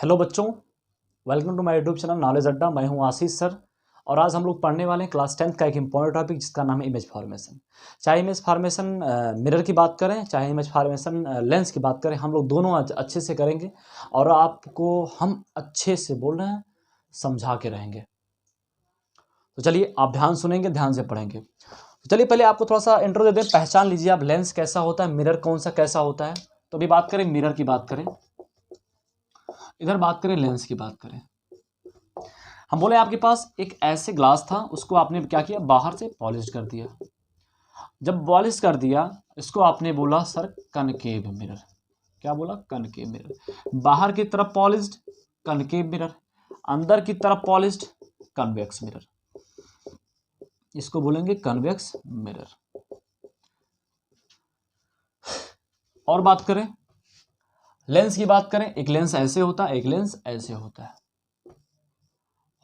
Hello बच्चों, welcome to my YouTube channel Knowledge Adda. मैं हूं आशीष सर और आज हम लोग पढ़ने वाले हैं क्लास 10th का एक इम्पॉर्टेंट टॉपिक जिसका नाम है इमेज फॉर्मेशन। चाहे इमेज फॉर्मेशन मिरर की बात करें, चाहे इमेज फॉर्मेशन लेंस की बात करें, हम लोग दोनों अच्छे से करेंगे और आपको हम अच्छे से बोल रहे हैं समझा के रहेंगे। तो चलिए आप ध्यान सुनेंगे, ध्यान से पढ़ेंगे। तो चलिए पहले आपको थोड़ा सा इंट्रो दे दें, पहचान लीजिए आप लेंस कैसा होता है, मिरर कौन सा कैसा होता है। तो अभी बात करें मिरर की बात करें, इधर बात करें लेंस की बात करें। हम बोले आपके पास एक ऐसे ग्लास था, उसको आपने क्या किया, बाहर से पॉलिश कर दिया। जब पॉलिश कर दिया इसको आपने बोला सर कनकेव मिरर। क्या बोला? Concave mirror. बाहर की तरफ पॉलिश्ड कनकेव मिरर, अंदर की तरफ पॉलिश्ड कन्वेक्स मिरर। इसको बोलेंगे कन्वेक्स मिरर। और बात करें लेंस की बात करें, एक लेंस ऐसे होता है, एक लेंस ऐसे होता है।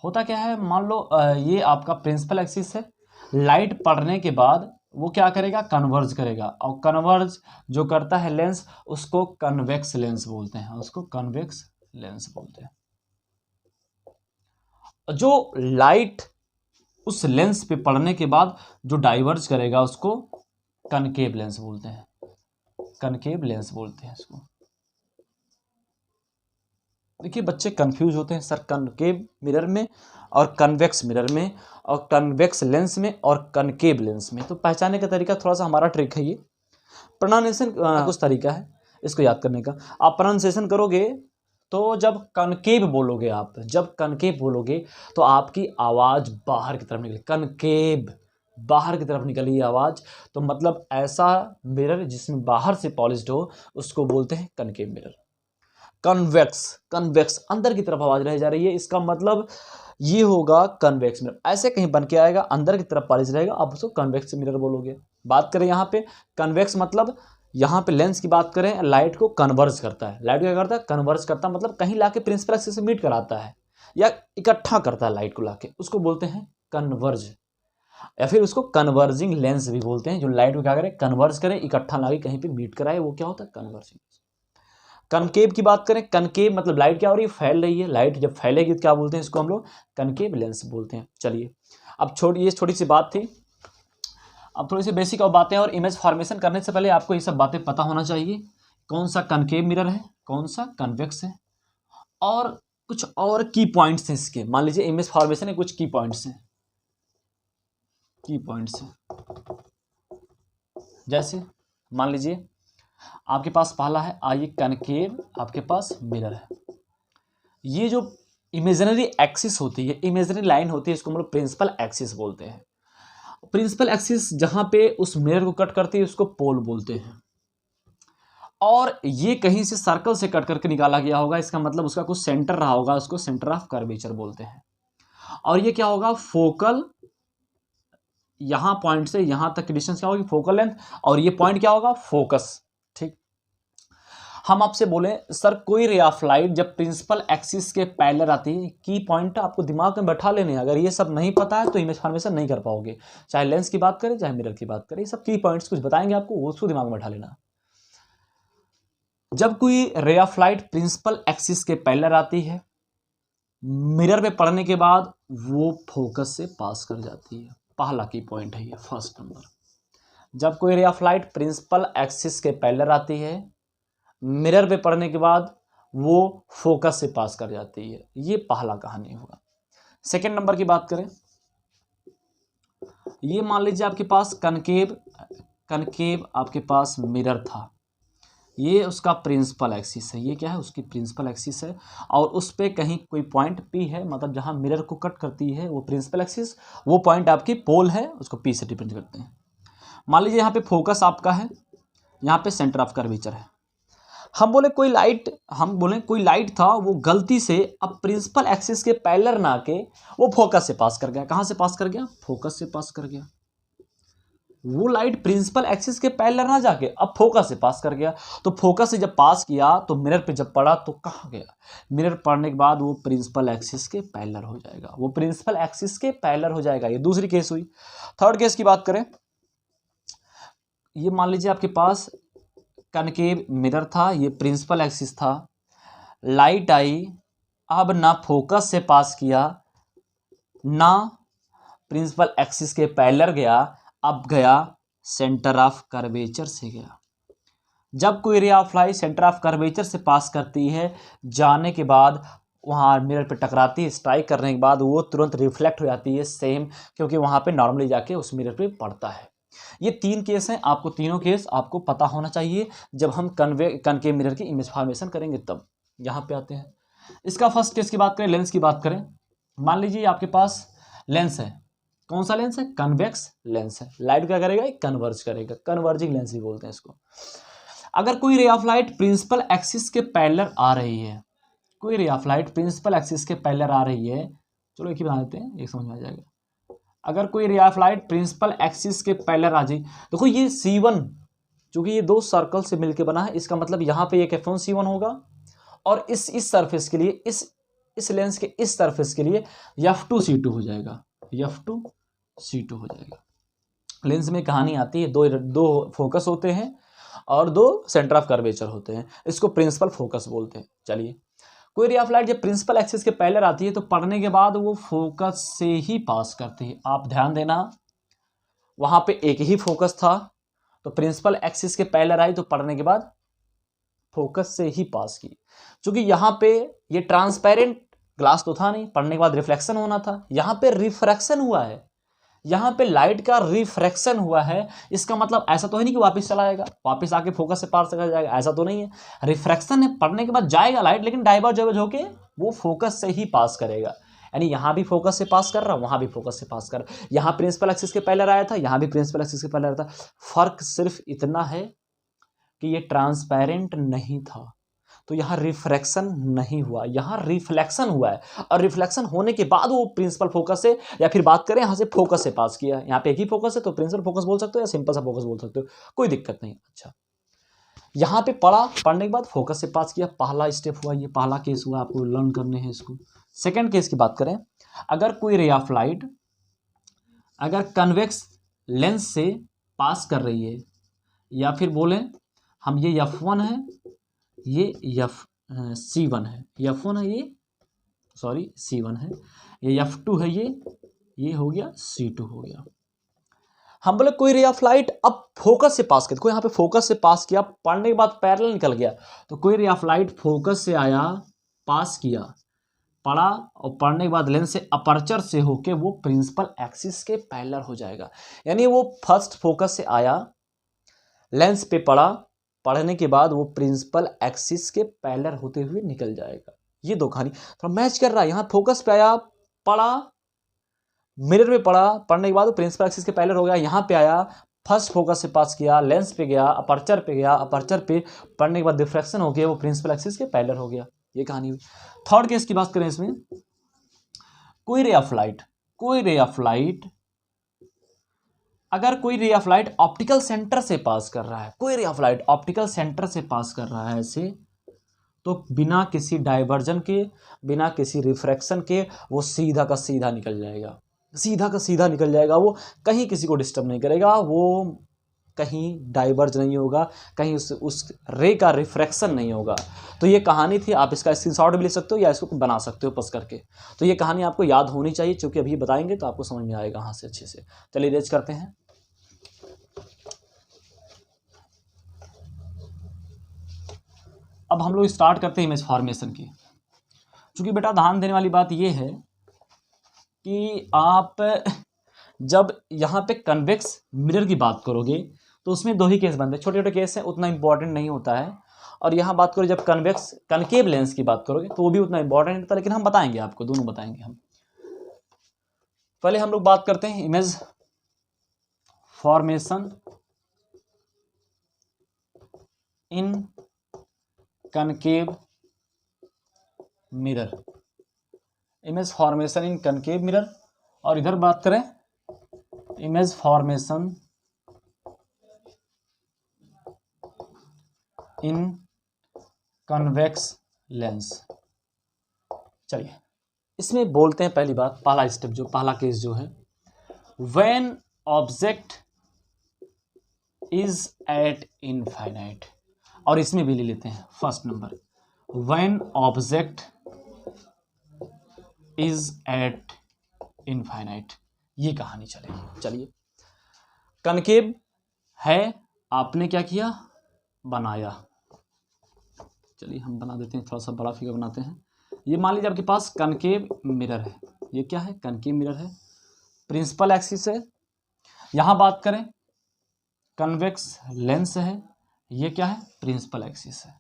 होता क्या है, मान लो ये आपका प्रिंसिपल एक्सिस है। लाइट पड़ने के बाद वो क्या करेगा, कन्वर्ज करेगा, और कन्वर्ज जो करता है लेंस उसको कन्वेक्स लेंस बोलते हैं, उसको कन्वेक्स लेंस बोलते हैं। जो लाइट उस लेंस पे पड़ने के बाद जो डाइवर्ज करेगा उसको कनकेव लेंस बोलते हैं, कनकेव लेंस बोलते हैं इसको। देखिए बच्चे कंफ्यूज होते हैं सर कनकेव मिरर में और कन्वेक्स मिरर में और कन्वेक्स लेंस में और कनकेव लेंस में। तो पहचानने का तरीका थोड़ा सा हमारा ट्रिक है, ये प्रोनाउंसिएशन कुछ तरीका है इसको याद करने का। आप प्रोनाउंसिएशन करोगे तो जब कनकेव बोलोगे, आप जब कनकेव बोलोगे तो आपकी आवाज़ बाहर की तरफ निकले, कनकेव बाहर की तरफ निकली आवाज़। तो मतलब ऐसा मिरर जिसमें बाहर से पॉलिश्ड हो उसको बोलते हैं कनकेव मिरर। कन्वेक्स, कन्वेक्स अंदर की तरफ आवाज रह जा रही है, इसका मतलब ये होगा कन्वेक्स मिरर। ऐसे कहीं बन के आएगा, अंदर की तरफ पॉलिश रहेगा, आप उसको कन्वेक्स मिरर बोलोगे। बात करें यहाँ पे कन्वेक्स मतलब, यहाँ पे लेंस की बात करें, लाइट को कन्वर्ज करता है। लाइट क्या करता है? कन्वर्ज करता है, मतलब कहीं लाके प्रिंसिपल एक्सिस से मीट कराता है या इकट्ठा करता है लाइट को लाके, उसको बोलते हैं कन्वर्ज। या फिर उसको कन्वर्जिंग लेंस भी बोलते हैं, जो लाइट को क्या करे, कन्वर्ज करे, इकट्ठा लाके कहीं पे मीट कराए, वो क्या होता है, कन्वर्जिंग। कनकेव की बात करें, कनकेव मतलब लाइट क्या हो रही है, फैल रही है। लाइट जब फैलेगी तो क्या बोलते हैं, इसको हम लोग कनकेव लेंस बोलते हैं। चलिए अब ये छोटी सी बात थी, अब थोड़ी सी बेसिक और बातें। और इमेज फॉर्मेशन करने से पहले आपको ये सब बातें पता होना चाहिए, कौन सा कनकेव मिरर है, कौन सा कन्वेक्स है, और कुछ और की पॉइंट्स हैं इसके। मान लीजिए इमेज फॉर्मेशन के कुछ की पॉइंट्स हैं, की पॉइंट्स हैं। जैसे मान लीजिए आपके पास पहला है, आइए कनकेव आपके पास मिरर है। ये जो इमेजिनरी एक्सिस होती है, इमेजिनरी लाइन होती है, इसको हम लोग प्रिंसिपल एक्सिस बोलते हैं। प्रिंसिपल एक्सिस जहां पे उस मिरर को कट करती है उसको पोल बोलते हैं। और ये कहीं से सर्कल से कट करके निकाला गया होगा, इसका मतलब उसका कुछ सेंटर रहा होगा, उसको सेंटर ऑफ कर्वेचर बोलते हैं। और ये क्या होगा, फोकल, यहां पॉइंट से यहां तक की डिस्टेंस क्या होगी, फोकल लेंथ, और ये पॉइंट क्या होगा, फोकस। ठीक, हम आपसे बोले सर कोई रे ऑफ लाइट जब प्रिंसिपल एक्सिस के पैरेलल आती है, की पॉइंट आपको दिमाग में बैठा लेने। अगर ये सब नहीं पता है तो इमेज फॉर्मेशन नहीं कर पाओगे। चाहे लेंस की बात करें, चाहे मिरर की बात करें, ये सब की पॉइंट्स कुछ बताएंगे आपको, उसको दिमाग में बैठा लेना। जब कोई ray of light principal axis के पैरेलल आती है, मिरर पे पड़ने के बाद वो फोकस से पास कर जाती है। पहला की पॉइंट है ये, फर्स्ट नंबर। जब कोई ray of light principal axis के पैरेलल आती है, मिरर पे पड़ने के बाद वो फोकस से पास कर जाती है, ये पहला कहानी होगा। सेकंड नंबर की बात करें, ये मान लीजिए आपके पास कनकेव, कनकेव आपके पास मिरर था, ये उसका प्रिंसिपल एक्सिस है, ये क्या है, उसकी प्रिंसिपल एक्सिस है। और उस पर कहीं कोई पॉइंट पी है, मतलब जहां मिरर को कट करती है वो प्रिंसिपल एक्सिस, वो पॉइंट आपकी पोल है, उसको पी से रिप्रेजेंट करते हैं। मान लीजिए यहाँ पे फोकस आपका है, यहाँ पे सेंटर ऑफ कर्वेचर है। हम बोले कोई लाइट था, वो गलती से अब प्रिंसिपल एक्सिस के पैरेलल ना के वो फोकस से पास कर गया। कहां से पास कर गया, फोकस से पास कर गया। वो लाइट प्रिंसिपल एक्सिस के पैरेलल ना जाके अब फोकस से पास कर गया। तो फोकस से जब पास किया तो मिरर पे जब पड़ा तो कहां गया, मिरर पड़ने के बाद वो प्रिंसिपल एक्सिस के पैरेलल हो जाएगा, वो प्रिंसिपल एक्सिस के पैरेलल हो जाएगा। ये दूसरी केस हुई। थर्ड केस की बात करें, ये मान लीजिए आपके पास कनकेव मिरर था, ये प्रिंसिपल एक्सिस था, लाइट आई, अब ना फोकस से पास किया, ना प्रिंसिपल एक्सिस के पैरेलल गया, अब गया सेंटर ऑफ कर्वेचर से गया। जब कोई ray of light centre of curvature से पास करती है, जाने के बाद वहाँ मिरर पे टकराती है, स्ट्राइक करने के बाद वो तुरंत रिफ्लेक्ट हो जाती है सेम, क्योंकि वहाँ पे नॉर्मली जाके उस मिरर पे पड़ता है। ये 3 केस हैं, आपको तीनों केस आपको पता होना चाहिए जब हम कनकेव मिरर की इमेज फॉर्मेशन करेंगे तब। यहाँ पे आते हैं, इसका फर्स्ट केस की बात करें, लेंस की बात करें। मान लीजिए आपके पास लेंस है, कौन सा लेंस है? कन्वेक्स लेंस है। लाइट क्या करेगा? कन्वर्ज करेगा, कन्वर्जिंग लेंस भी बोलते हैं इसको। अगर कोई ray of light principal axis के पैरेलल आ रही है, कोई ray of light principal axis के पैरेलल आ रही है, चलो एक ही बना देते हैं, एक समझ में आ जाएगा। अगर कोई ray of light principal axis के पैरेलल आ जाए, देखो ये C1 चूंकि ये 2 सर्कल से मिलकर बना है, इसका मतलब यहाँ पे एक F1 C1 होगा और इस सरफेस के लिए, इस लेंस के इस सरफेस के लिए F2 C2 हो जाएगा, F2 C2 हो जाएगा। लेंस में कहानी आती है, दो फोकस होते हैं और 2 सेंटर ऑफ कर्वेचर होते हैं, इसको प्रिंसिपल फोकस बोलते हैं। चलिए, कोई रे ऑफ लाइट जब प्रिंसिपल एक्सिस के पैरेलल आती है तो पढ़ने के बाद वो फोकस से ही पास करती है। आप ध्यान देना, वहां पे एक ही फोकस था तो प्रिंसिपल एक्सिस के पैरेलल आई तो पढ़ने के बाद फोकस से ही पास की। क्योंकि यहाँ पे ये ट्रांसपेरेंट ग्लास तो था नहीं, पढ़ने के बाद रिफ्लेक्शन होना था, यहाँ पे रिफ्रैक्शन हुआ है, यहाँ पे लाइट का रिफ्रैक्शन हुआ है। इसका मतलब ऐसा तो है नहीं कि वापस चला जाएगा, वापस आके फोकस से पास कर जाएगा, ऐसा तो नहीं है। रिफ्रैक्शन है, पढ़ने के बाद जाएगा लाइट, लेकिन डाइवर्ज होके वो फोकस से ही पास करेगा। यानी यहाँ भी फोकस से पास कर रहा, वहाँ भी फोकस से पास कर रहा। यहाँ प्रिंसिपल एक्सिस के पैरेलल आया था, यहाँ भी प्रिंसिपल एक्सिस के पैरेलल आया था। फर्क सिर्फ इतना है कि ये ट्रांसपेरेंट नहीं था तो यहाँ रिफ्रैक्शन नहीं हुआ, यहाँ रिफ्लेक्शन हुआ है। और रिफ्लेक्शन होने के बाद वो प्रिंसिपल फोकस से, या फिर बात करें यहाँ से फोकस से पास किया, यहाँ पे एक ही फोकस है तो प्रिंसिपल फोकस बोल सकते हो या सिंपल सा फोकस बोल सकते हो, कोई दिक्कत नहीं। अच्छा, यहाँ पे पढ़ने के बाद फोकस से पास किया, पहला स्टेप हुआ, ये पहला केस हुआ, आपको लर्न करने हैं इसको। सेकेंड केस की बात करें, अगर कोई रे ऑफ लाइट अगर कन्वेक्स लेंस से पास कर रही है, या फिर बोलें हम ये F1 है, ये C1 है, F1 है ये, सॉरी C1 है, ये F2 है, ये हो गया C2 हो गया। हम बोले कोई रे ऑफ लाइट अब फोकस से पास किया, कोई यहाँ पे फोकस से पास किया, पढ़ने के बाद पैरेलल निकल गया, तो कोई रे ऑफ लाइट फोकस से आया, पास किया, पढ़ा और पढ़ने के बाद लेंस से अपर्चर से होके वो प्रिंसिपल एक्सिस के पैरेलल हो जाएगा। यानी वो फर्स्ट फोकस से आया, लेंस पे पड़ा, पढ़ने के बाद वो प्रिंसिपल एक्सिस के पैरेलल होते हुए निकल जाएगा। ये दो कहानी थोड़ा मैच कर रहा है। यहाँ फोकस पे आया, पढ़ा, मिरर में पढ़ा, पढ़ने के बाद वो प्रिंसिपल एक्सिस के पैरेलल हो गया। यहाँ पे आया, फर्स्ट फोकस से पास किया, लेंस पे गया, अपर्चर पे गया, अपर्चर पे पढ़ने के बाद डिफ्रैक्शन हो गया, वो प्रिंसिपल एक्सिस के पैरेलल हो गया। ये कहानी हुई। थर्ड केस की बात करें, इसमें कोई रे ऑफ लाइट अगर कोई ray of light optical centre से पास कर रहा है, कोई ray of light optical centre से पास कर रहा है ऐसे, तो बिना किसी डाइवर्जन के, बिना किसी रिफ्रैक्शन के वो सीधा का सीधा निकल जाएगा, सीधा का सीधा निकल जाएगा। वो कहीं किसी को डिस्टर्ब नहीं करेगा, वो कहीं डाइवर्ज नहीं होगा, कहीं उस रे का रिफ्रैक्शन नहीं होगा। तो ये कहानी थी, आप इसका स्क्रीनशॉट भी ले सकते हो या इसको बना सकते हो पस करके। तो ये कहानी आपको याद होनी चाहिए, क्योंकि अभी बताएंगे तो आपको समझ में आएगा यहाँ से अच्छे से। चलिए रेज करते हैं। अब हम लोग स्टार्ट करते हैं इमेज फॉर्मेशन की। चूँकि बेटा ध्यान देने वाली बात ये है कि आप जब यहाँ पे कन्वेक्स मिरर की बात करोगे तो उसमें 2 ही केस बनते हैं, छोटे छोटे केस हैं, उतना इंपॉर्टेंट नहीं होता है। और यहाँ बात करो जब कनकेव लेंस की बात करोगे तो वो भी उतना इंपॉर्टेंट नहीं होता, लेकिन हम बताएंगे आपको, दोनों बताएंगे हम। पहले हम लोग बात करते हैं इमेज फॉर्मेशन इन कनकेव मिरर, इमेज फॉर्मेशन इन कनकेव मिरर। और इधर बात करें इमेज फॉर्मेशन इन कन्वेक्स लेंस। चलिए इसमें बोलते हैं पहली बात, पहला स्टेप जो पहला केस जो है, when object is eight infinite. और इसमें भी ले लेते हैं first number, when object is eight infinite, ये कहानी चलेगी। चलिए, कनकेव है, आपने क्या किया, बनाया। चलिए हम बना देते हैं, थोड़ा सा बड़ा फिगर बनाते हैं। ये मान लीजिए आपके पास कनकेव मिरर है, ये क्या है, कनकेव मिरर है, प्रिंसिपल एक्सिस है। यहाँ बात करें कन्वेक्स लेंस है, ये क्या है, प्रिंसिपल एक्सिस है।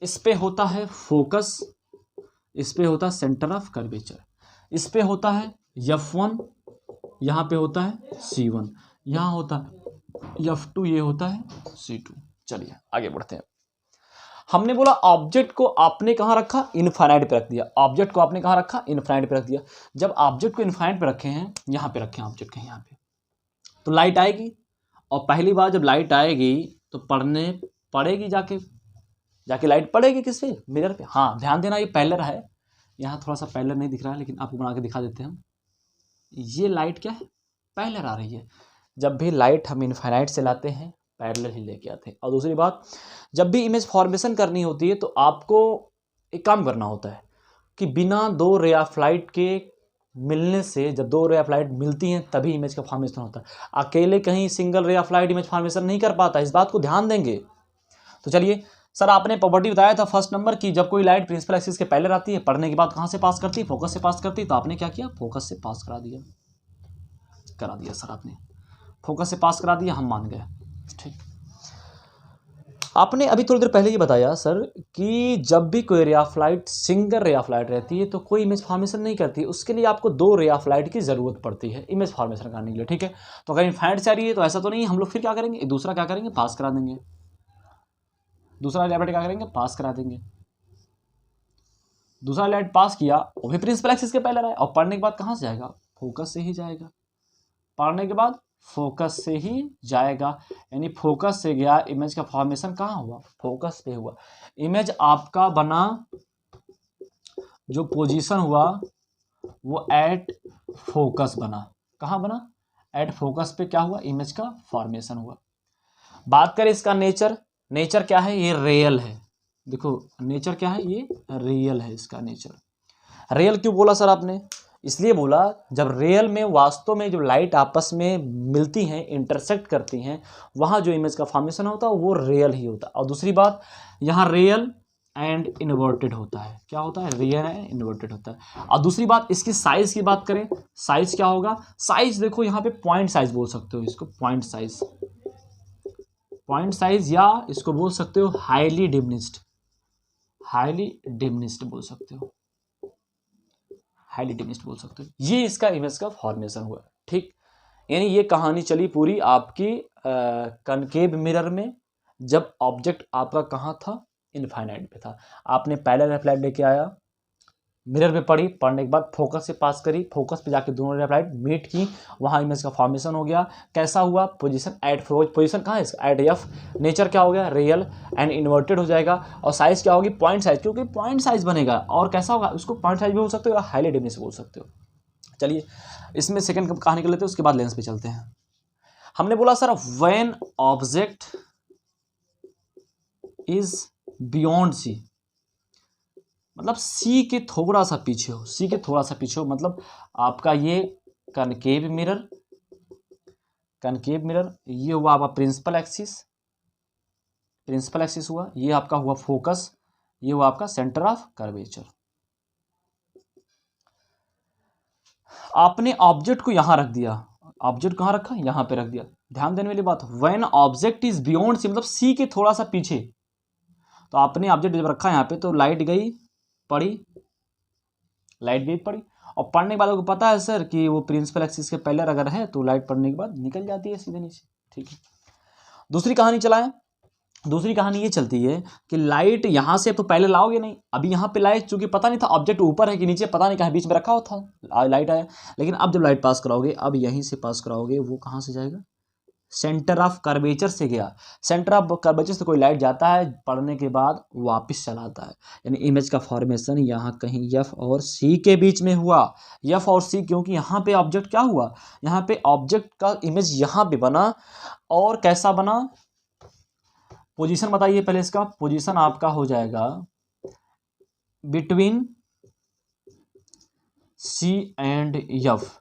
इस पे होता है फोकस, इस पे होता है सेंटर ऑफ कर्वेचर, इस पे होता है F1, यहाँ पे होता है C1, यहाँ होता है F2, ये होता है C2। चलिए आगे बढ़ते हैं। हमने बोला ऑब्जेक्ट को आपने कहाँ रखा, इनफाइनाइट पे रख दिया। ऑब्जेक्ट को आपने कहाँ रखा, इनफाइनाइट पे रख दिया। जब ऑब्जेक्ट को इनफाइनाइट पे रखे हैं, यहाँ पे रखे हैं ऑब्जेक्ट के, यहाँ पे, तो लाइट आएगी, और पहली बार जब लाइट आएगी तो पढ़ने पड़ेगी, जाके लाइट पड़ेगी किस पे, मिरर पे। हाँ ध्यान देना, ये पैरेलल है, यहाँ थोड़ा सा पैरेलल नहीं दिख रहा है, लेकिन आपको बना के दिखा देते हैं हम। ये लाइट क्या है, पैरेलल आ रही है। जब भी लाइट हम इनफाइनाइट से लाते हैं, पैरेलल ही लेके आते हैं। और दूसरी बात, जब भी इमेज फॉर्मेशन करनी होती है तो आपको एक काम करना होता है कि बिना दो रे ऑफ लाइट के मिलने से, जब दो रे ऑफ लाइट मिलती हैं तभी इमेज का फॉर्मेशन होता है। अकेले कहीं सिंगल रे ऑफ लाइट इमेज फॉर्मेशन नहीं कर पाता, इस बात को ध्यान देंगे। तो चलिए सर, आपने प्रॉपर्टी बताया था फर्स्ट नंबर की, जब कोई लाइट प्रिंसिपल एक्सिस के पहले आती है, पढ़ने के बाद कहाँ से पास करती है, फोकस से पास करती है। तो आपने क्या किया, फोकस से पास करा दिया सर, आपने फोकस से पास करा दिया, हम मान गए। ठीक, आपने अभी थोड़ी देर पहले ये बताया सर कि जब भी कोई रे ऑफ लाइट सिंगल रे ऑफ लाइट रहती है तो कोई इमेज फॉर्मेशन नहीं करती, उसके लिए आपको दो रे ऑफ लाइट की जरूरत पड़ती है इमेज फॉर्मेशन करने के लिए। ठीक है, तो अगर इनफाइनाइट से आ रही है तो ऐसा तो नहीं, हम लोग फिर क्या करेंगे, दूसरा क्या करेंगे, पास करा देंगे, दूसरा लाइट क्या करेंगे, पास करा देंगे। दूसरा लाइट पास किया, वो भी प्रिंसिपल एक्सिस के पहले रहा है, और पढ़ने के बाद कहाँ से जाएगा, फोकस से ही जाएगा। पढ़ने के बाद फोकस से ही जाएगा, यानी फोकस से गया, इमेज का फॉर्मेशन कहाँ हुआ, फोकस पे हुआ। इमेज आपका बना, जो पोजीशन हुआ वो एट फोकस बना। कहाँ बना, एट फोकस पे क्या हुआ, इमेज का फॉर्मेशन हुआ। बात करें इसका नेचर, नेचर क्या है, ये रियल है। देखो नेचर क्या है, ये रियल है, इसका नेचर। रियल क्यों बोला सर आपने, इसलिए बोला जब रियल में वास्तव में जो लाइट आपस में मिलती हैं, इंटरसेक्ट करती हैं, वहाँ जो इमेज का फॉर्मेशन होता है वो रियल ही होता है। और दूसरी बात, यहाँ रियल एंड इन्वर्टेड होता है। क्या होता है, रियल एंड इन्वर्टेड होता है। और दूसरी बात, इसकी साइज की बात करें, साइज क्या होगा, साइज देखो यहाँ पे पॉइंट साइज बोल सकते हो इसको, पॉइंट साइज, पॉइंट साइज, या इसको बोल सकते हो हाईली डिमिनिश्ड, हाईली डिमिनिश्ड बोल सकते हो, हाईली डिमिनिश्ड बोल सकते हो। ये इसका इमेज का फॉर्मेशन हुआ। ठीक, यानी ये कहानी चली पूरी आपकी कनकेव मिरर में, जब ऑब्जेक्ट आपका कहाँ था, इनफाइनाइट पे था। आपने पहले रेफ लाइट लेके आया, मिरर पे पड़ी, पढ़ने के बाद फोकस से पास करी, फोकस पे जाके दोनों रेफ लाइट मीट की, वहाँ इमेज का फॉर्मेशन हो गया। कैसा हुआ, पोजीशन एट, पोजीशन कहाँ है इसका, एट एफ। नेचर क्या हो गया, रियल एंड इन्वर्टेड हो जाएगा। और साइज क्या होगी, पॉइंट साइज, क्योंकि पॉइंट साइज बनेगा। और कैसा होगा, उसको पॉइंट साइज भी बोल सकते हो, हाईली डिमिनिश्ड बोल सकते हो। चलिए इसमें सेकंड कहानी कर लेते हैं, उसके बाद लेंस पे चलते हैं। हमने बोला sir when object is beyond C, मतलब सी के थोड़ा सा पीछे हो, सी के थोड़ा सा पीछे हो, मतलब आपका ये कनकेव मिरर, कनकेव मिरर, ये हुआ आपका प्रिंसिपल एक्सिस, प्रिंसिपल एक्सिस हुआ, ये आपका हुआ फोकस, ये हुआ आपका सेंटर ऑफ कर्वेचर। आपने ऑब्जेक्ट को यहां रख दिया, ऑब्जेक्ट कहां रखा, यहां पे रख दिया। ध्यान देने वाली बात, when object is beyond C, मतलब सी के थोड़ा सा पीछे। तो आपने ऑब्जेक्ट जब रखा यहाँ पे, तो लाइट गई, पड़ी, लाइट गई, पड़ी। और पढ़ने के बाद को पता है सर कि वो प्रिंसिपल एक्सिस के पहले अगर है तो लाइट पढ़ने के बाद निकल जाती है सीधे नीचे। ठीक है, दूसरी कहानी चलाएं। दूसरी कहानी ये चलती है कि लाइट यहाँ से तो पहले लाओगे नहीं, अभी यहाँ पे लाइट, चूंकि पता नहीं था ऑब्जेक्ट ऊपर है कि नीचे, पता नहीं कहाँ बीच में रखा हुआ था, लाइट आया। लेकिन अब जब लाइट पास कराओगे, अब यहीं से पास कराओगे, वो कहाँ से जाएगा, सेंटर ऑफ कर्वेचर से गया। सेंटर ऑफ कर्वेचर से कोई लाइट जाता है, पढ़ने के बाद वापस चलाता है, यानी इमेज का फॉर्मेशन यहाँ कहीं एफ और सी के बीच में हुआ। एफ और सी, क्योंकि यहाँ पे ऑब्जेक्ट क्या हुआ, यहाँ पे ऑब्जेक्ट का इमेज यहाँ पे बना। और कैसा बना, पोजीशन बताइए पहले, इसका पोजीशन आपका हो जाएगा between C and F,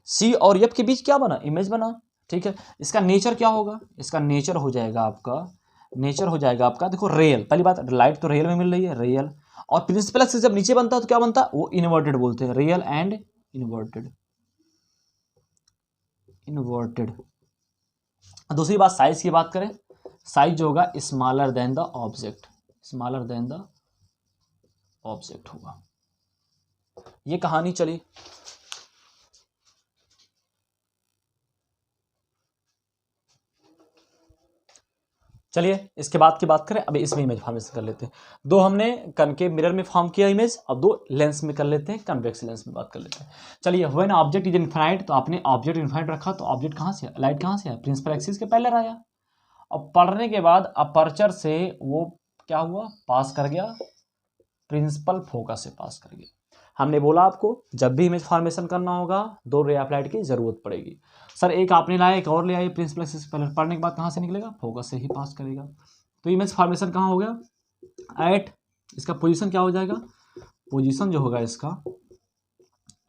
C और एफ के बीच क्या बना, इमेज बना, ठीक है। इसका नेचर क्या होगा, इसका नेचर हो जाएगा आपका, देखो रियल, पहली बात लाइट तो रियल में मिल रही है, रियल, और प्रिंसिपल एक्सिस जब नीचे बनता है तो क्या बनता है, वो इन्वर्टेड बोलते हैं, रियल एंड इन्वर्टेड। दूसरी बात साइज की बात करें, साइज जो होगा स्मॉलर देन द ऑब्जेक्ट, होगा। ये कहानी चली। चलिए इसके बाद की बात करें, अभी इसमें इमेज फॉर्मेशन कर लेते हैं। दो हमने कनकेव मिरर में फॉर्म किया इमेज, अब दो लेंस में कर लेते हैं, कन्वेक्स लेंस में बात कर लेते हैं। चलिए व्हेन ऑब्जेक्ट इज इनफाइनाइट, तो आपने ऑब्जेक्ट इनफाइनाइट रखा तो ऑब्जेक्ट कहाँ से, लाइट कहाँ से आया, प्रिंसिपल एक्सिस के पैरेलल आया, और पढ़ने के बाद अपर्चर से वो क्या हुआ, पास कर गया, प्रिंसिपल फोकस से पास कर गया। हमने बोला आपको जब भी इमेज फॉर्मेशन करना होगा दो रे ऑफ लाइट की जरूरत पड़ेगी। सर एक आपने लाया, एक और ले आए, प्रिंसिपल एक्सिस से पैरेलल, पढ़ने के बाद कहाँ से निकलेगा, फोकस से ही पास करेगा। तो इमेज फॉर्मेशन कहाँ हो गया, एट, इसका पोजीशन क्या हो जाएगा, पोजीशन जो होगा इसका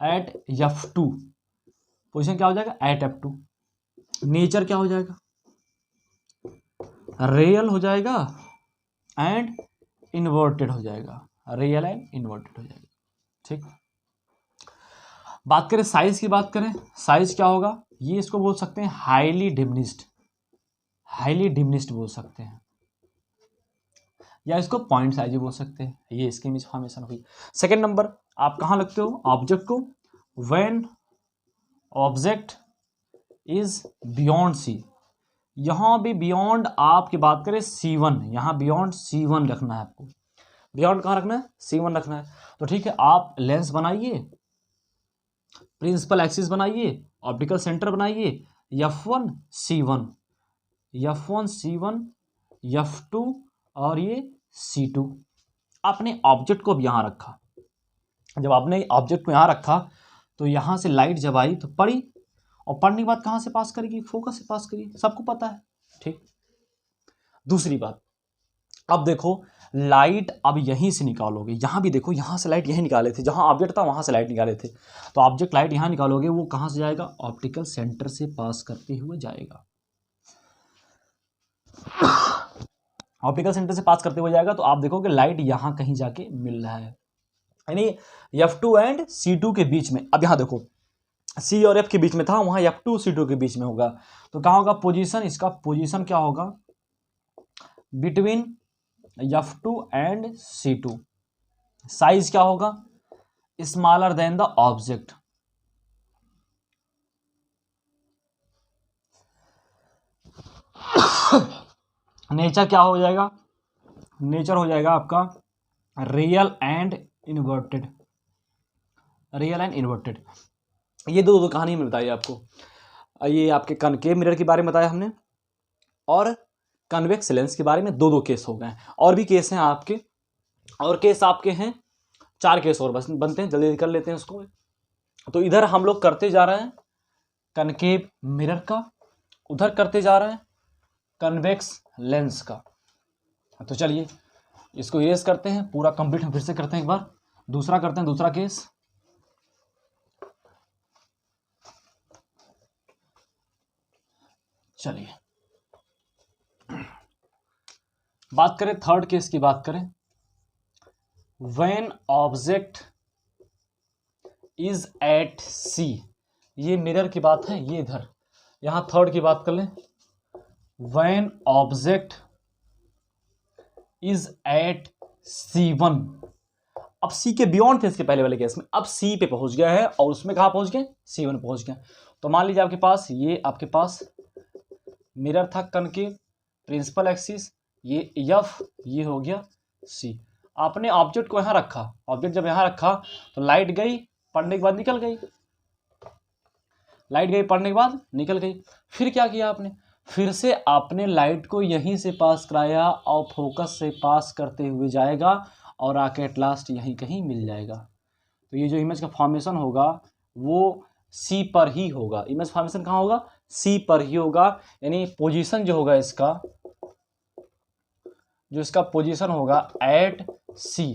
एट F2, पोजीशन क्या हो जाएगा, एट F2। नेचर क्या हो जाएगा, रियल हो जाएगा एंड इन्वर्टेड हो जाएगा, रियल एंड इन्वर्टेड हो जाएगा, ठीक। बात करें साइज की, बात करें साइज क्या होगा, ये इसको बोल सकते हैं हाईली डिमिनिस्ड बोल सकते हैं, या इसको पॉइंट साइज बोल सकते हैं। ये इसकी इमेज फॉर्मेशन हुई। सेकंड नंबर आप कहाँ लगते हो ऑब्जेक्ट को, when object is beyond C, यहाँ भी बियॉन्ड आपकी बात करें C1, यहाँ बियॉन्ड C1 रखना है आपको, बियॉन्ड कहाँ रखना है, C1 रखना है। तो ठीक है, आप लेंस बनाइए, प्रिंसिपल एक्सिस बनाइए, ऑप्टिकल सेंटर बनाइए, F1 C1, F2 और ये C2। आपने ऑब्जेक्ट को अब यहाँ रखा, जब आपने ऑब्जेक्ट को यहाँ रखा तो यहाँ से लाइट जब आई तो पड़ी, और पढ़ने के बाद कहाँ से पास करेगी, फोकस से पास करेगी, सबको पता है, ठीक। दूसरी बात, अब देखो लाइट अब यहीं से निकालोगे, यहाँ भी देखो यहाँ से लाइट यहीं निकाले थे, जहाँ ऑब्जेक्ट था वहाँ से लाइट निकाले थे, तो ऑब्जेक्ट लाइट यहाँ निकालोगे, वो कहाँ से जाएगा, ऑप्टिकल सेंटर से पास करते हुए जाएगा, ऑप्टिकल सेंटर से पास करते हुए जाएगा। तो आप देखोगे लाइट यहाँ कहीं जाके मिल रहा है, यानी F2 एंड C2 के बीच में। अब यहाँ देखो C और F के बीच में था, वहाँ F2 C2 के बीच में होगा, तो कहाँ होगा पोजीशन, इसका पोजीशन क्या होगा, between F2 and C2। Size क्या होगा, smaller than the object. Nature क्या हो जाएगा, नेचर हो जाएगा आपका रियल एंड इन्वर्टेड, ये दो कहानी में बताई आपको। ये आपके कनकेव मिरर के बारे में बताया हमने, और कन्वेक्स लेंस के बारे में दो केस हो गए, और भी केस हैं आपके, और केस आपके हैं 4 केस और बस बनते हैं, जल्दी कर लेते हैं उसको। तो इधर हम लोग करते जा रहे हैं कनकेव मिरर का, उधर करते जा रहे हैं कन्वेक्स लेंस का। तो चलिए इसको इरेज करते हैं, पूरा कंप्लीट हम फिर से करते हैं एक बार, दूसरा करते हैं, दूसरा केस। चलिए बात करें थर्ड केस की, बात करें when object is at C, ये मिरर की बात है, ये इधर, यहां थर्ड की बात कर लें, when object is eight C1। अब C के बियॉन्ड थे इसके पहले वाले केस में, अब C पे पहुंच गया है, और उसमें कहाँ पहुंच गए, C1 पहुंच गया। तो मान लीजिए आपके पास ये आपके पास मिरर था कनकेव, प्रिंसिपल एक्सिस ये F, ये हो गया C। आपने ऑब्जेक्ट को यहाँ रखा, ऑब्जेक्ट जब यहाँ रखा तो लाइट गई, पढ़ने के बाद निकल गई, लाइट गई पढ़ने के बाद निकल गई। फिर क्या किया आपने, फिर से आपने लाइट को यहीं से पास कराया, और फोकस से पास करते हुए जाएगा, और आके एट लास्ट यहीं कहीं मिल जाएगा। तो ये जो इमेज का फॉर्मेशन होगा वो C पर ही होगा, इमेज फॉर्मेशन कहाँ होगा, C पर ही होगा, यानी पोजीशन जो होगा इसका, जो इसका पोजीशन होगा एट C।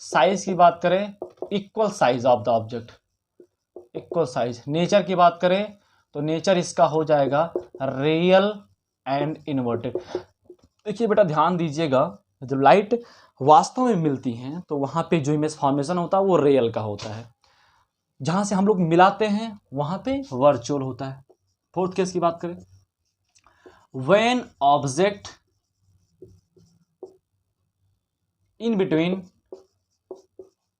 साइज की बात करें, equal size of the object, equal size. Nature की बात करें तो नेचर इसका हो जाएगा रियल एंड इन्वर्टेड। देखिए बेटा ध्यान दीजिएगा, जब लाइट वास्तव में मिलती हैं तो वहां पे जो इमेज फॉर्मेशन होता है वो रियल का होता है, जहां से हम लोग मिलाते हैं वहां पे वर्चुअल होता है। फोर्थ केस की बात करें, when object in between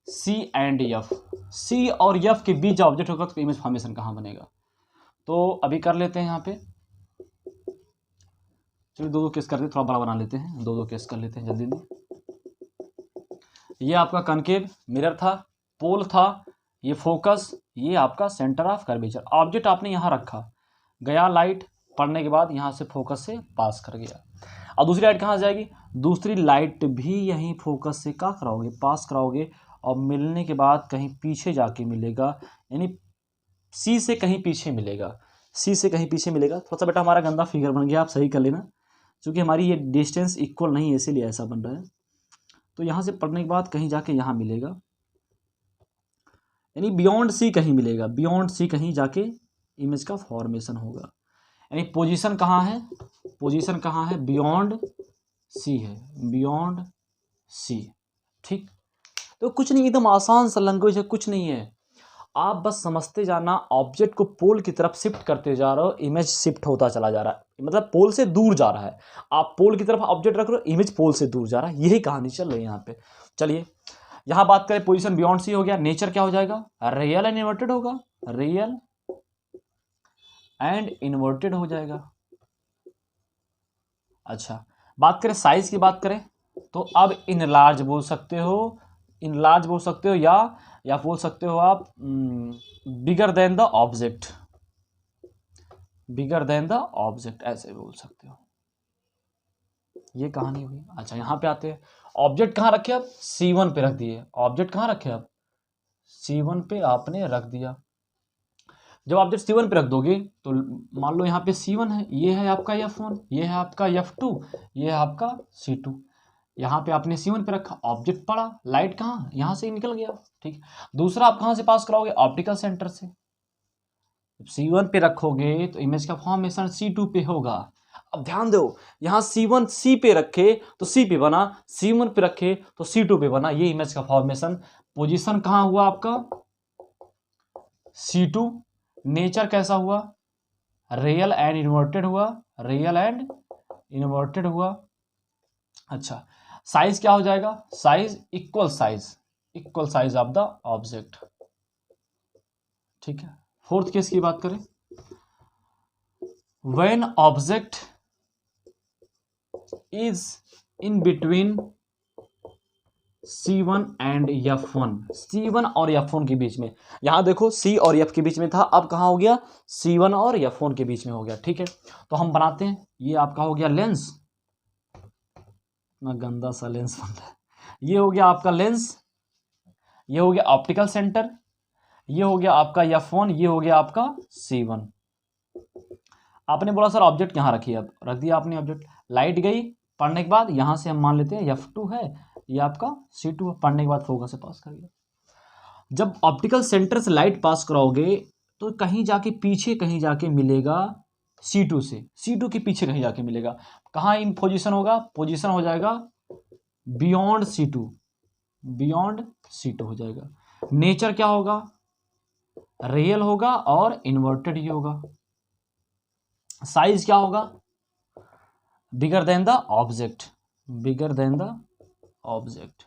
C and F, C और एफ के बीच ऑब्जेक्ट होगा तो इमेज फॉर्मेशन कहां बनेगा। तो अभी कर लेते हैं यहाँ पे, चलिए दो केस करते हैं, थोड़ा बड़ा बना लेते हैं, दो केस कर लेते हैं जल्दी में। ये आपका कनकेव मिरर था, पोल था, ये फोकस, ये आपका सेंटर ऑफ कर्वेचर। ऑब्जेक्ट आपने यहाँ रखा, गया लाइट, पड़ने के बाद यहाँ से फोकस से पास कर गया। और दूसरी लाइट कहाँ जाएगी, दूसरी लाइट भी यहीं फोकस से क्या कराओगे, पास कराओगे, और मिलने के बाद कहीं पीछे जाके मिलेगा, यानी सी से कहीं पीछे मिलेगा, सी से कहीं पीछे मिलेगा। थोड़ा सा बेटा हमारा गंदा फिगर बन गया, आप सही कर लेना, क्योंकि हमारी ये डिस्टेंस इक्वल नहीं है इसीलिए ऐसा बन रहा है। तो यहाँ से पढ़ने के बाद कहीं जाके यहाँ मिलेगा, यानी बियॉन्ड सी कहीं मिलेगा, बियॉन्ड सी कहीं जाके इमेज का फॉर्मेशन होगा। यानी पोजीशन कहाँ है, पोजीशन कहाँ है, बियॉन्ड सी है, बियॉन्ड सी। ठीक, तो कुछ नहीं, एकदम आसान सा लैंग्वेज है, कुछ नहीं है, आप बस समझते जाना। ऑब्जेक्ट को पोल की तरफ शिफ्ट करते जा रहे हो, इमेज शिफ्ट होता चला जा रहा है, मतलब पोल से दूर जा रहा है। आप पोल की तरफ ऑब्जेक्ट रख रहे हो, इमेज पोल से दूर जा रहा है, यही कहानी चल रही है यहाँ पे। चलिए यहाँ बात करें, पोजीशन बियॉन्ड सी हो गया, नेचर क्या हो जाएगा, रियल एंड इन्वर्टेड होगा, रियल एंड इन्वर्टेड हो जाएगा। अच्छा, बात करें साइज की बात करें तो अब इनलार्ज बोल सकते हो, इनलार्ज बोल सकते हो, या बोल सकते हो आप bigger than the object, bigger than the object ऐसे बोल सकते हो। ये कहानी हुई। अच्छा यहां पे आते हैं, ऑब्जेक्ट कहां रखे, अब C1 पे रख दिए, ऑब्जेक्ट कहां रखे, अब C1 पे आपने रख दिया। जब ऑब्जेक्ट C1 पे रख दोगे तो मान लो यहाँ पे C1 है, ये है आपका F1, ये है आपका F2, ये है आपका C2। यहाँ पे आपने C1 पे रखा, ऑब्जेक्ट पड़ा, लाइट कहाँ, यहाँ से निकल गया। ठीक, दूसरा आप कहाँ से पास कराओगे, ऑप्टिकल सेंटर से। C1 पे रखोगे तो इमेज का फॉर्मेशन C2 पे होगा। अब ध्यान दो, यहाँ C1 C पे रखे तो C पे बना, C1 पे रखे तो C2 पे बना, ये इमेज का फॉर्मेशन। पोजीशन कहाँ हुआ आपका, C2। नेचर कैसा हुआ, रियल एंड इन्वर्टेड हुआ, रियल एंड इन्वर्टेड हुआ। अच्छा, साइज क्या हो जाएगा, size equal size, equal size of the object. ठीक है, फोर्थ केस की बात करें, when object is in between C1 and F1, C1 और F1 के बीच में। यहां देखो C और F के बीच में था, अब कहां हो गया, C1 और F1 के बीच में हो गया। ठीक है, तो हम बनाते हैं, ये आपका हो गया लेंस, ना गंदा सा लेंस बन रहा है, ये हो गया आपका लेंस, ये हो गया ऑप्टिकल सेंटर, ये हो गया आपका F1, ये हो गया आपका C1। आपने बोला सर ऑब्जेक्ट कहाँ रखी है, अब रख दिया आपने ऑब्जेक्ट, लाइट गई, पढ़ने के बाद यहाँ से हम मान लेते हैं F2 है, ये आपका C2 है, पढ़ने के बाद फोकस से पास कर गया। जब ऑप्टिकल सेंटर से लाइट पास कराओगे तो कहीं जाके पीछे, कहीं जाके मिलेगा C2 से, C2 के पीछे कहीं जाके मिलेगा। कहाँ इन पोजीशन होगा, पोजीशन हो जाएगा बियॉन्ड C2, बियॉन्ड C2 हो जाएगा। नेचर क्या होगा, रियल होगा और इन्वर्टेड ही होगा। साइज क्या होगा, bigger than the object, bigger than the object.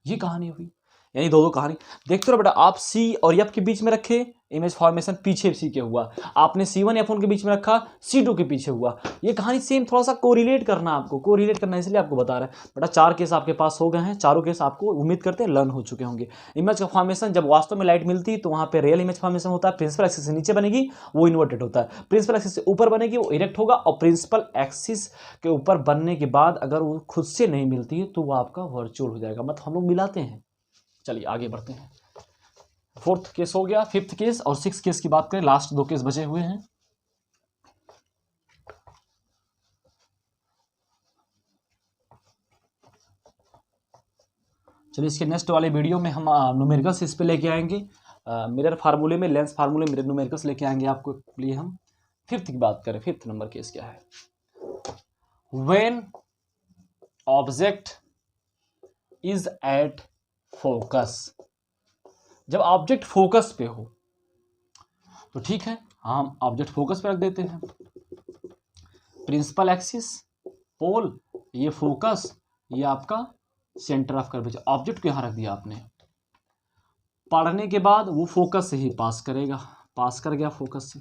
ये कहानी हुई, यानी दो कहानी देखते रहो बेटा। आप C और F के बीच में रखे, इमेज फॉर्मेशन पीछे C के हुआ, आपने C1 F1 के बीच में रखा, C2 के पीछे हुआ। ये कहानी सेम, थोड़ा सा कोरिलेट करना, आपको कोरिलेट करना, इसलिए आपको बता रहे हैं बेटा। 4 केस आपके पास हो गए हैं, चारों केस आपको उम्मीद करते हैं लर्न हो चुके होंगे। इमेज का फॉर्मेशन जब वास्तव में लाइट मिलती है तो वहाँ पे रियल इमेज फॉर्मेशन होता है, प्रिंसिपल एक्सिस से नीचे बनेगी वो इन्वर्टेड होता है, प्रिंसिपल एक्सिस से ऊपर बनेगी वो इरेक्ट होगा, और प्रिंसिपल एक्सिस के ऊपर बनने के बाद अगर वो खुद से नहीं मिलती है तो वो आपका वर्चुअल हो जाएगा, मतलब हम लोग मिलाते हैं। चलिए आगे बढ़ते हैं, फोर्थ केस हो गया, फिफ्थ केस और सिक्स केस की बात करें, लास्ट 2 केस बचे हुए हैं। चलिए इसके नेक्स्ट वाले वीडियो में हम न्यूमेरिकल्स इस पे लेके आएंगे, मिरर फार्मूले में, लेंस फार्मूले में न्यूमेरिकल्स लेके आएंगे आपको लिए हम। फिफ्थ की बात करें, फिफ्थ नंबर केस क्या है, when object is at focus. जब ऑब्जेक्ट फोकस पे हो तो ठीक है, हम ऑब्जेक्ट फोकस पे रख देते हैं, प्रिंसिपल एक्सिस, पोल, ये फोकस, ये आपका सेंटर ऑफ कर्वेचर। ऑब्जेक्ट को यहां रख दिया आपने, पढ़ने के बाद वो फोकस से ही पास करेगा, पास कर गया फोकस से।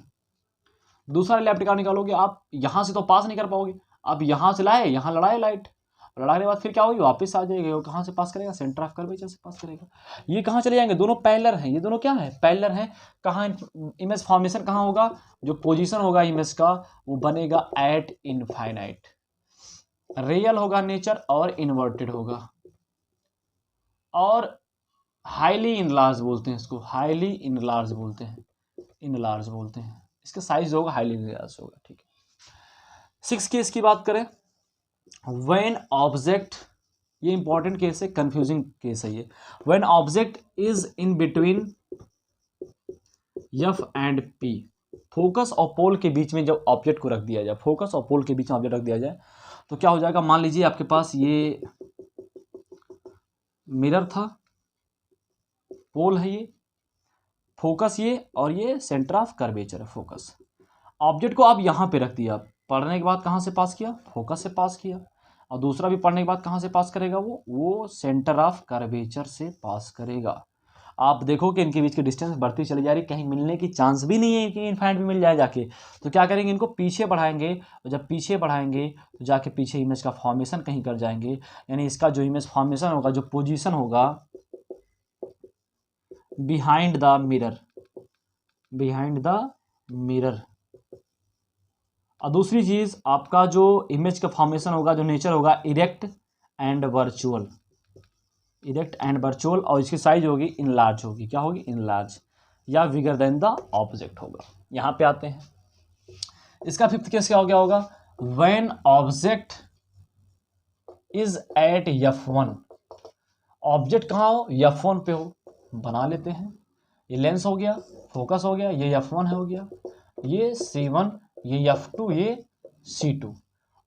दूसरा इलेक्ट्रिक निकालोगे आप, यहां से तो पास नहीं कर पाओगे, अब यहां से लाए, यहां लड़ाए लाइट, लड़ाने के बाद फिर क्या होगी, वापस आ जाएगा, वो कहां से पास करेगा, सेंटर ऑफ कर्वेचर से पास करेगा। ये कहां चले जाएंगे, दोनों पैरेलल हैं, ये दोनों क्या है, पैरेलल हैं। कहां इमेज फॉर्मेशन कहां होगा, जो पोजीशन होगा इमेज का वो बनेगा एट इनफाइनाइट, रियल होगा नेचर और इन्वर्टेड होगा, और हाईली इनलार्ज बोलते हैं इसको, हाईली इनलार्ज बोलते हैं, इनलार्ज बोलते हैं, इसका साइज होगा हाईली इनलार्ज होगा, ठीक है। 6 केस की बात करें, व्हेन ऑब्जेक्ट, ये इंपॉर्टेंट केस है, कंफ्यूजिंग केस है ये, when object is in between F and P, focus और पोल के बीच में जब ऑब्जेक्ट को रख दिया जाए, फोकस और पोल के बीच में ऑब्जेक्ट रख दिया जाए तो क्या हो जाएगा, मान लीजिए आपके पास ये मिरर था, पोल है ये, फोकस ये, और ये सेंटर ऑफ कर्वेचर है फोकस। ऑब्जेक्ट को आप यहाँ पे रख दिया, पढ़ने के बाद कहाँ से पास किया, फोकस से पास किया, और दूसरा भी पढ़ने के बाद कहाँ से पास करेगा, वो सेंटर ऑफ कर्वेचर से पास करेगा। आप देखो कि इनके बीच की डिस्टेंस बढ़ती चली जा रही, कहीं मिलने की चांस भी नहीं है कि इनफाइनाइट भी मिल जाए जाके। तो क्या करेंगे, इनको पीछे बढ़ाएंगे, और जब पीछे बढ़ाएंगे तो जाके पीछे इमेज का फॉर्मेशन कहीं कर जाएंगे, यानी इसका जो इमेज फॉर्मेशन होगा, जो पोजीशन होगा behind the mirror, behind the mirror. और दूसरी चीज आपका जो इमेज का फॉर्मेशन होगा, जो नेचर होगा, erect and virtual, erect and virtual, और इसकी साइज होगी इनलार्ज होगी, क्या होगी, इनलार्ज, या बिगर देन द ऑब्जेक्ट होगा। यहां पे आते हैं, इसका फिफ्थ केस क्या हो गया होगा, when object is at F1, object कहाँ हो, F1 पे हो, बना लेते हैं, ये लेंस हो गया, फोकस हो गया, ये F1 हो गया, ये C1, ये F2, ये C2।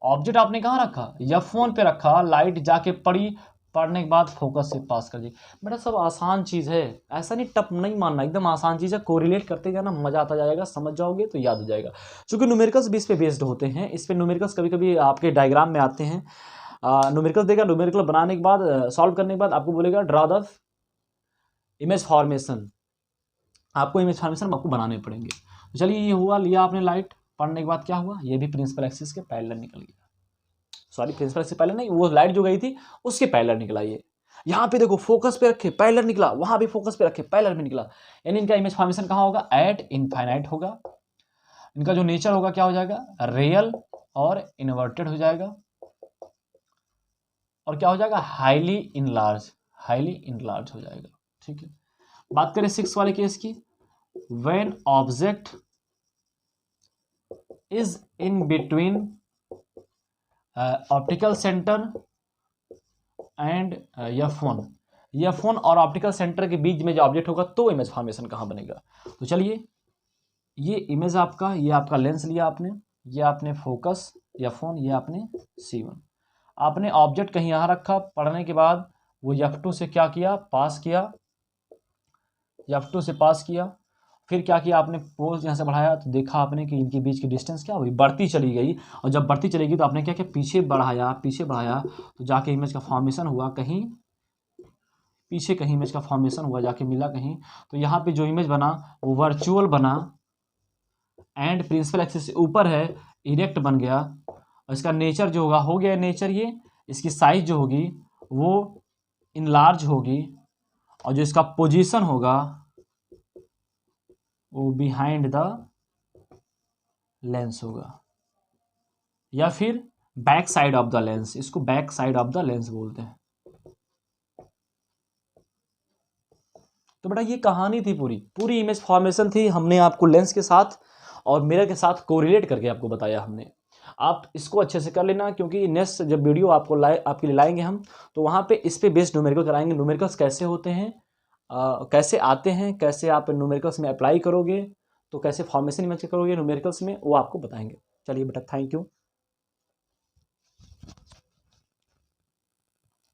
ऑब्जेक्ट आपने कहाँ रखा, F1 पे रखा, लाइट जाके पड़ी, पढ़ने के बाद फोकस से पास कर दी। बेटा सब आसान चीज़ है, ऐसा नहीं टफ नहीं मानना, एकदम आसान चीज़ है, कोरिलेट करते जाना, मजा आता जाएगा, समझ जाओगे तो याद हो जाएगा। क्योंकि न्यूमेरिकल्स भी इस पे बेस्ड होते हैं, इस पे न्यूमेरिकल्स कभी कभी आपके डायग्राम में आते हैं। न्यूमेरिकल देगा, न्यूमेरिकल बनाने के बाद, सॉल्व करने के बाद आपको बोलेगा ड्रा द इमेज फॉर्मेशन, आपको इमेज फॉर्मेशन आपको बनाने पड़ेंगे। तो चलिए ये हुआ, लिया आपने लाइट, पढ़ने के बाद क्या हुआ, ये भी प्रिंसिपल एक्सिस के पैरेलल निकल गया, सॉरी प्रिंसिपल एक्सिस पैरेलल नहीं, वो लाइट जो गई थी उसके पैरेलल निकला। ये यहाँ पे देखो फोकस पे रखे पैरेलल निकला, वहां भी फोकस पे रखे पैरेलल में निकला, यानी इनका इमेज फॉर्मेशन कहाँ होगा, एट इनफाइनाइट होगा। इनका जो नेचर होगा क्या हो जाएगा, रियल और इन्वर्टेड हो जाएगा, और क्या हो जाएगा, हाईली इनलार्ज, हाईली इनलार्ज हो जाएगा, ठीक है। बात करें 6 वाले केस की, when object is in between optical centre and F1 और ऑप्टिकल सेंटर के बीच में जो ऑब्जेक्ट होगा तो इमेज फॉर्मेशन कहाँ बनेगा। तो चलिए ये इमेज आपका, ये आपका लेंस लिया आपने, ये आपने फोकस F1, ये आपने C1, आपने ऑब्जेक्ट कहीं यहाँ रखा, पढ़ने के बाद वो F2 से क्या किया, पास किया, F2 से पास किया, फिर क्या किया आपने, पोज यहाँ से बढ़ाया, तो देखा आपने कि इनके बीच की डिस्टेंस क्या हुई, बढ़ती चली गई, और जब बढ़ती चली गई तो आपने क्या किया, पीछे बढ़ाया, पीछे बढ़ाया, तो जाके इमेज का फॉर्मेशन हुआ, कहीं पीछे कहीं इमेज का फॉर्मेशन हुआ, जाके मिला कहीं, तो यहाँ पे जो इमेज बना वो वर्चुअल बना, एंड प्रिंसिपल एक्सिस से ऊपर है, इरेक्ट बन गया, और इसका नेचर जो होगा हो गया नेचर ये, इसकी साइज जो होगी वो इनलार्ज होगी, और जो इसका पोजीशन होगा वो बिहाइंड द लेंस होगा, या फिर back side of the lens, इसको back side of the lens बोलते हैं। तो बेटा ये कहानी थी, पूरी इमेज फॉर्मेशन थी, हमने आपको लेंस के साथ और मिरर के साथ कोरिलेट करके आपको बताया हमने। आप इसको अच्छे से कर लेना, क्योंकि नेक्स्ट जब वीडियो आपके लिए लाएंगे हम, तो वहाँ पे इस पे बेस्ड न्यूमेरिकल कराएंगे। न्यूमेरिकल्स कैसे होते हैं, कैसे आते हैं, कैसे आप न्यूमेरिकल्स में अप्लाई करोगे, तो कैसे फॉर्मेशन इमेज करोगे न्यूमेरिकल्स में, वो आपको बताएंगे। चलिए बेटा, थैंक यू।